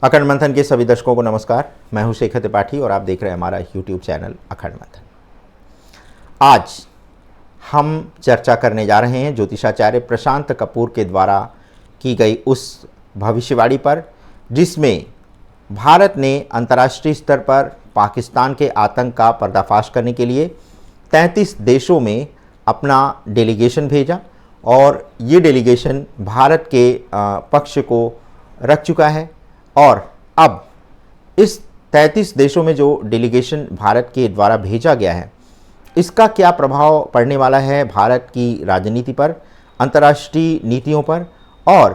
अखंड मंथन के सभी दर्शकों को नमस्कार। मैं हूं शेखर त्रिपाठी और आप देख रहे हैं हमारा यूट्यूब चैनल अखंड मंथन। आज हम चर्चा करने जा रहे हैं ज्योतिषाचार्य प्रशांत कपूर के द्वारा की गई उस भविष्यवाणी पर, जिसमें भारत ने अंतर्राष्ट्रीय स्तर पर पाकिस्तान के आतंक का पर्दाफाश करने के लिए 33 देशों में अपना डेलीगेशन भेजा और ये डेलीगेशन भारत के पक्ष को रख चुका है। और अब इस 33 देशों में जो डेलीगेशन भारत के द्वारा भेजा गया है, इसका क्या प्रभाव पड़ने वाला है भारत की राजनीति पर, अंतर्राष्ट्रीय नीतियों पर, और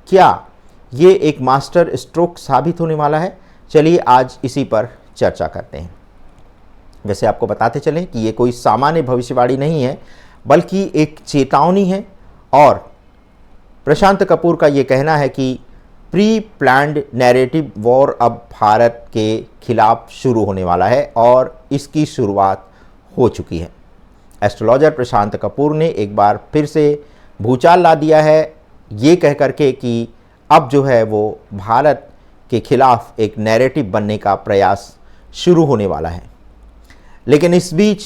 क्या ये एक मास्टर स्ट्रोक साबित होने वाला है? चलिए आज इसी पर चर्चा करते हैं। वैसे आपको बताते चलें कि ये कोई सामान्य भविष्यवाणी नहीं है, बल्कि एक चेतावनी है। और प्रशांत कपूर का ये कहना है कि प्री प्लान्ड नैरेटिव वॉर अब भारत के खिलाफ शुरू होने वाला है और इसकी शुरुआत हो चुकी है। एस्ट्रोलॉजर प्रशांत कपूर ने एक बार फिर से भूचाल ला दिया है, ये कह करके कि अब जो है वो भारत के खिलाफ एक नैरेटिव बनने का प्रयास शुरू होने वाला है। लेकिन इस बीच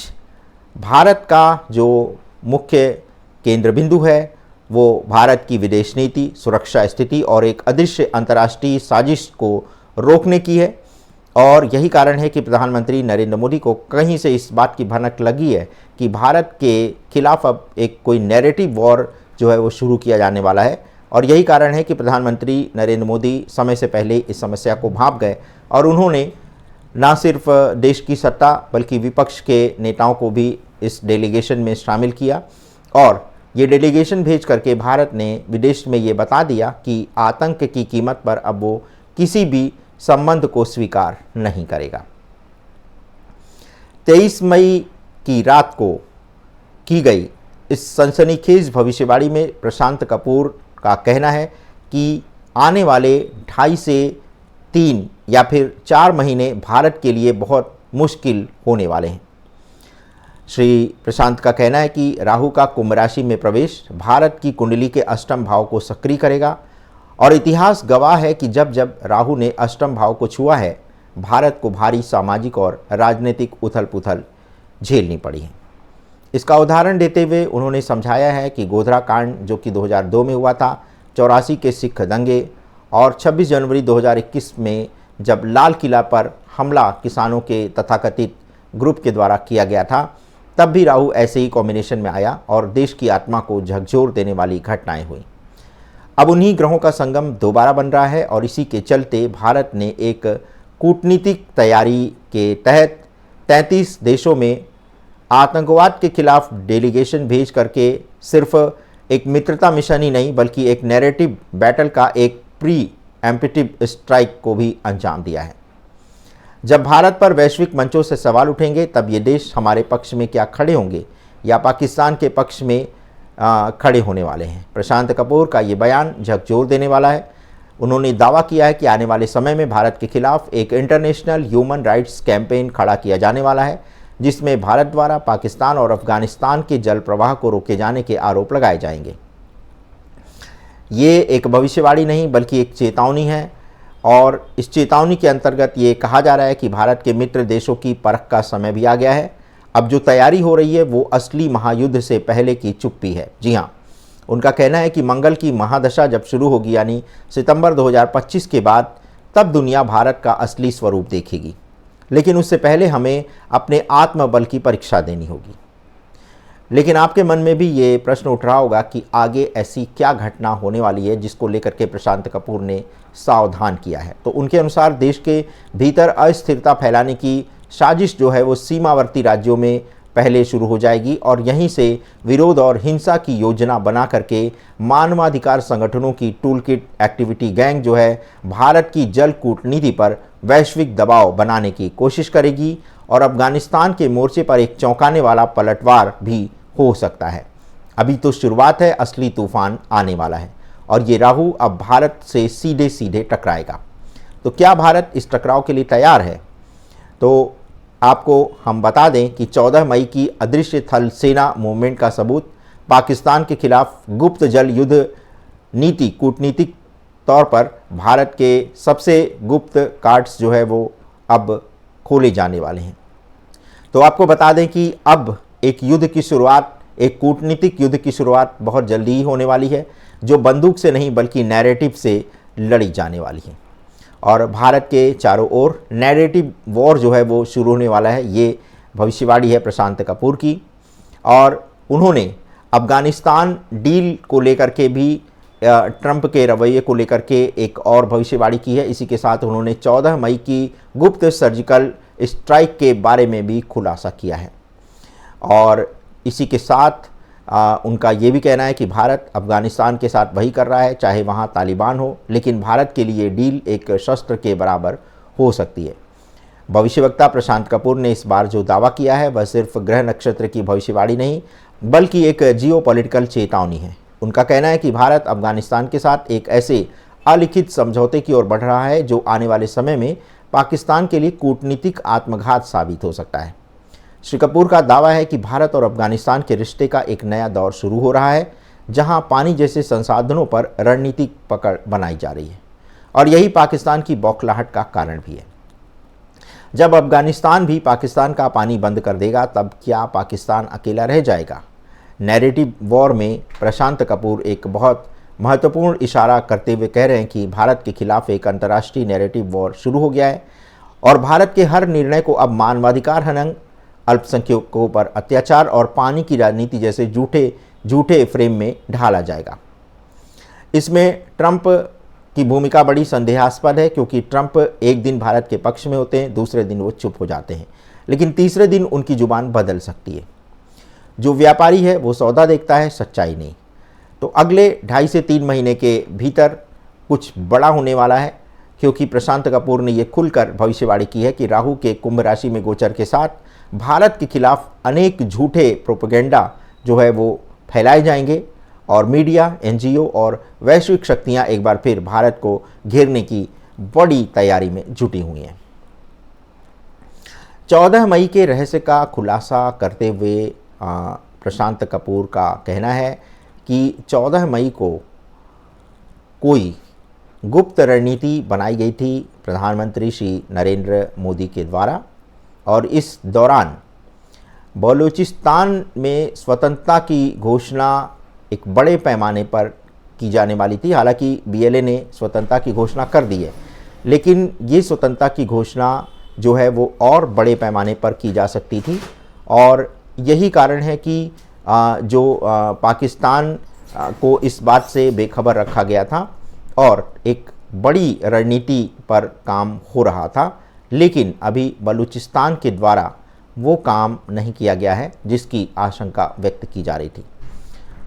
भारत का जो मुख्य केंद्र बिंदु है वो भारत की विदेश नीति, सुरक्षा स्थिति और एक अदृश्य अंतर्राष्ट्रीय साजिश को रोकने की है। और यही कारण है कि प्रधानमंत्री नरेंद्र मोदी को कहीं से इस बात की भनक लगी है कि भारत के खिलाफ अब एक कोई नैरेटिव वॉर जो है वो शुरू किया जाने वाला है। और यही कारण है कि प्रधानमंत्री नरेंद्र मोदी समय से पहले इस समस्या को भांप गए और उन्होंने ना सिर्फ देश की सत्ता बल्कि विपक्ष के नेताओं को भी इस डेलीगेशन में शामिल किया। और ये डेलीगेशन भेज करके भारत ने विदेश में ये बता दिया कि आतंक की कीमत पर अब वो किसी भी संबंध को स्वीकार नहीं करेगा। 23 मई की रात को की गई इस सनसनीखेज भविष्यवाणी में प्रशांत कपूर का कहना है कि आने वाले 2.5 से 3 या फिर 4 महीने भारत के लिए बहुत मुश्किल होने वाले हैं। श्री प्रशांत का कहना है कि राहु का कुंभ राशि में प्रवेश भारत की कुंडली के अष्टम भाव को सक्रिय करेगा और इतिहास गवाह है कि जब जब राहु ने अष्टम भाव को छुआ है, भारत को भारी सामाजिक और राजनीतिक उथल पुथल झेलनी पड़ी है। इसका उदाहरण देते हुए उन्होंने समझाया है कि गोधरा कांड जो कि 2002 में हुआ था, 84 के सिख दंगे और 26 जनवरी 2021 में जब लाल किला पर हमला किसानों के तथाकथित ग्रुप के द्वारा किया गया था, तब भी राहु ऐसे ही कॉम्बिनेशन में आया और देश की आत्मा को झकझोर देने वाली घटनाएं हुई। अब उन्हीं ग्रहों का संगम दोबारा बन रहा है और इसी के चलते भारत ने एक कूटनीतिक तैयारी के तहत 33 देशों में आतंकवाद के खिलाफ डेलीगेशन भेज करके सिर्फ एक मित्रता मिशन ही नहीं बल्कि एक नैरेटिव बैटल का एक प्री एम्प्टिव स्ट्राइक को भी अंजाम दिया है। जब भारत पर वैश्विक मंचों से सवाल उठेंगे तब ये देश हमारे पक्ष में क्या खड़े होंगे या पाकिस्तान के पक्ष में खड़े होने वाले हैं। प्रशांत कपूर का ये बयान झकझोर देने वाला है। उन्होंने दावा किया है कि आने वाले समय में भारत के खिलाफ एक इंटरनेशनल ह्यूमन राइट्स कैंपेन खड़ा किया जाने वाला है, जिसमें भारत द्वारा पाकिस्तान और अफगानिस्तान के जल प्रवाह को रोके जाने के आरोप लगाए जाएंगे। ये एक भविष्यवाणी नहीं बल्कि एक चेतावनी है और इस चेतावनी के अंतर्गत ये कहा जा रहा है कि भारत के मित्र देशों की परख का समय भी आ गया है। अब जो तैयारी हो रही है वो असली महायुद्ध से पहले की चुप्पी है। जी हाँ, उनका कहना है कि मंगल की महादशा जब शुरू होगी यानी सितंबर 2025 के बाद, तब दुनिया भारत का असली स्वरूप देखेगी। लेकिन उससे पहले हमें अपने आत्मबल की परीक्षा देनी होगी। लेकिन आपके मन में भी ये प्रश्न उठ रहा होगा कि आगे ऐसी क्या घटना होने वाली है जिसको लेकर के प्रशांत कपूर ने सावधान किया है। तो उनके अनुसार देश के भीतर अस्थिरता फैलाने की साजिश जो है वो सीमावर्ती राज्यों में पहले शुरू हो जाएगी और यहीं से विरोध और हिंसा की योजना बना करके मानवाधिकार संगठनों की टूलकिट एक्टिविटी गैंग जो है भारत की जल कूटनीति पर वैश्विक दबाव बनाने की कोशिश करेगी और अफगानिस्तान के मोर्चे पर एक चौंकाने वाला पलटवार भी हो सकता है। अभी तो शुरुआत है, असली तूफान आने वाला है और ये राहु अब भारत से सीधे सीधे टकराएगा। तो क्या भारत इस टकराव के लिए तैयार है? तो आपको हम बता दें कि 14 मई की अदृश्य थल सेना मूवमेंट का सबूत पाकिस्तान के खिलाफ गुप्त जल युद्ध नीति कूटनीतिक तौर पर भारत के सबसे गुप्त कार्ड्स जो है वो अब खोले जाने वाले हैं। तो आपको बता दें कि अब एक युद्ध की शुरुआत, एक कूटनीतिक युद्ध की शुरुआत बहुत जल्दी ही होने वाली है, जो बंदूक से नहीं बल्कि नैरेटिव से लड़ी जाने वाली है। और भारत के चारों ओर नैरेटिव वॉर जो है वो शुरू होने वाला है, ये भविष्यवाणी है प्रशांत कपूर की। और उन्होंने अफगानिस्तान डील को लेकर के भी ट्रंप के रवैये को लेकर के एक और भविष्यवाणी की है। इसी के साथ उन्होंने 14 मई की गुप्त सर्जिकल स्ट्राइक के बारे में भी खुलासा किया है। और इसी के साथ उनका ये भी कहना है कि भारत अफगानिस्तान के साथ वही कर रहा है, चाहे वहाँ तालिबान हो, लेकिन भारत के लिए डील एक शस्त्र के बराबर हो सकती है। भविष्यवक्ता प्रशांत कपूर ने इस बार जो दावा किया है वह सिर्फ ग्रह नक्षत्र की भविष्यवाणी नहीं बल्कि एक जियोपॉलिटिकल चेतावनी है। उनका कहना है कि भारत अफगानिस्तान के साथ एक ऐसे अलिखित समझौते की ओर बढ़ रहा है जो आने वाले समय में पाकिस्तान के लिए कूटनीतिक आत्मघात साबित हो सकता है। श्री कपूर का दावा है कि भारत और अफगानिस्तान के रिश्ते का एक नया दौर शुरू हो रहा है, जहां पानी जैसे संसाधनों पर रणनीतिक पकड़ बनाई जा रही है और यही पाकिस्तान की बौखलाहट का कारण भी है। जब अफगानिस्तान भी पाकिस्तान का पानी बंद कर देगा तब क्या पाकिस्तान अकेला रह जाएगा? नैरेटिव वॉर में प्रशांत कपूर एक बहुत महत्वपूर्ण इशारा करते हुए कह रहे हैं कि भारत के खिलाफ एक अंतर्राष्ट्रीय नैरेटिव वॉर शुरू हो गया है और भारत के हर निर्णय को अब मानवाधिकार हनन, अल्पसंख्यकों पर अत्याचार और पानी की राजनीति जैसे झूठे फ्रेम में ढाला जाएगा। इसमें ट्रंप की भूमिका बड़ी संदेहास्पद है, क्योंकि ट्रंप एक दिन भारत के पक्ष में होते हैं, दूसरे दिन वो चुप हो जाते हैं, लेकिन तीसरे दिन उनकी जुबान बदल सकती है। जो व्यापारी है वो सौदा देखता है, सच्चाई नहीं। तो अगले 2.5 से 3 महीने के भीतर कुछ बड़ा होने वाला है, क्योंकि प्रशांत कपूर ने ये खुलकर भविष्यवाणी की है कि राहु के कुंभ राशि में गोचर के साथ भारत के खिलाफ अनेक झूठे प्रोपेगेंडा जो है वो फैलाए जाएंगे और मीडिया, एनजीओ और वैश्विक शक्तियां एक बार फिर भारत को घेरने की बड़ी तैयारी में जुटी हुई हैं। 14 मई के रहस्य का खुलासा करते हुए प्रशांत कपूर का कहना है कि 14 मई को कोई गुप्त रणनीति बनाई गई थी प्रधानमंत्री श्री नरेंद्र मोदी के द्वारा और इस दौरान बलूचिस्तान में स्वतंत्रता की घोषणा एक बड़े पैमाने पर की जाने वाली थी। हालांकि बीएलए ने स्वतंत्रता की घोषणा कर दी है, लेकिन ये स्वतंत्रता की घोषणा जो है वो और बड़े पैमाने पर की जा सकती थी और यही कारण है कि पाकिस्तान को इस बात से बेखबर रखा गया था और एक बड़ी रणनीति पर काम हो रहा था, लेकिन अभी बलूचिस्तान के द्वारा वो काम नहीं किया गया है जिसकी आशंका व्यक्त की जा रही थी।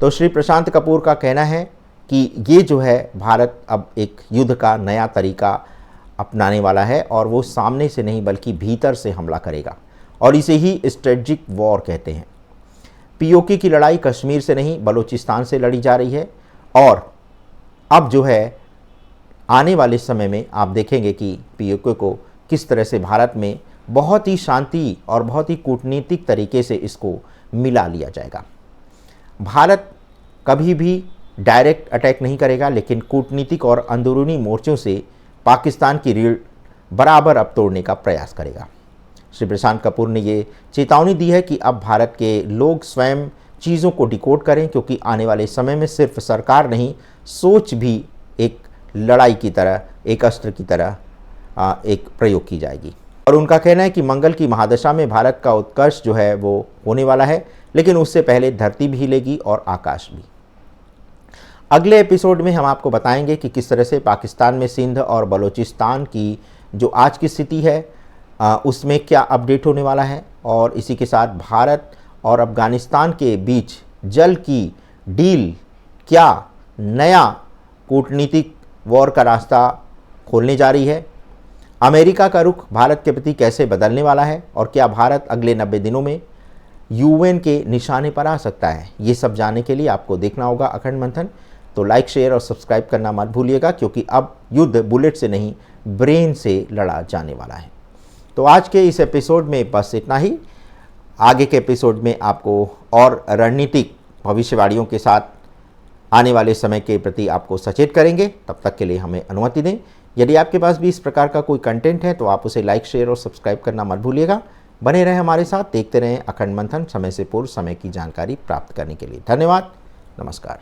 तो श्री प्रशांत कपूर का कहना है कि ये जो है भारत अब एक युद्ध का नया तरीका अपनाने वाला है और वो सामने से नहीं बल्कि भीतर से हमला करेगा और इसे ही स्ट्रेटजिक वॉर कहते हैं। पीओके की लड़ाई कश्मीर से नहीं बलूचिस्तान से लड़ी जा रही है और अब जो है आने वाले समय में आप देखेंगे कि पीओके को किस तरह से भारत में बहुत ही शांति और बहुत ही कूटनीतिक तरीके से इसको मिला लिया जाएगा। भारत कभी भी डायरेक्ट अटैक नहीं करेगा, लेकिन कूटनीतिक और अंदरूनी मोर्चों से पाकिस्तान की रीढ़ बराबर अब तोड़ने का प्रयास करेगा। श्री प्रशांत कपूर ने ये चेतावनी दी है कि अब भारत के लोग स्वयं चीज़ों को डिकोड करें, क्योंकि आने वाले समय में सिर्फ सरकार नहीं, सोच भी एक लड़ाई की तरह, एक अस्त्र की तरह एक प्रयोग की जाएगी। और उनका कहना है कि मंगल की महादशा में भारत का उत्कर्ष जो है वो होने वाला है, लेकिन उससे पहले धरती भी हिलेगी और आकाश भी। अगले एपिसोड में हम आपको बताएंगे कि किस तरह से पाकिस्तान में सिंध और बलूचिस्तान की जो आज की स्थिति है उसमें क्या अपडेट होने वाला है और इसी के साथ भारत और अफगानिस्तान के बीच जल की डील क्या नया कूटनीतिक वॉर का रास्ता खोलने जा रही है। अमेरिका का रुख भारत के प्रति कैसे बदलने वाला है और क्या भारत अगले 90 दिनों में यूएन के निशाने पर आ सकता है। ये सब जानने के लिए आपको देखना होगा अखंड मंथन। तो लाइक, शेयर और सब्सक्राइब करना मत भूलिएगा, क्योंकि अब युद्ध बुलेट से नहीं ब्रेन से लड़ा जाने वाला है। तो आज के इस एपिसोड में बस इतना ही। आगे के एपिसोड में आपको और रणनीतिक भविष्यवाणियों के साथ आने वाले समय के प्रति आपको सचेत करेंगे। तब तक के लिए हमें अनुमति दें। यदि आपके पास भी इस प्रकार का कोई कंटेंट है तो आप उसे लाइक, शेयर और सब्सक्राइब करना मत भूलिएगा। बने रहें हमारे साथ, देखते रहें अखंड मंथन, समय से पूर्व समय की जानकारी प्राप्त करने के लिए। धन्यवाद, नमस्कार।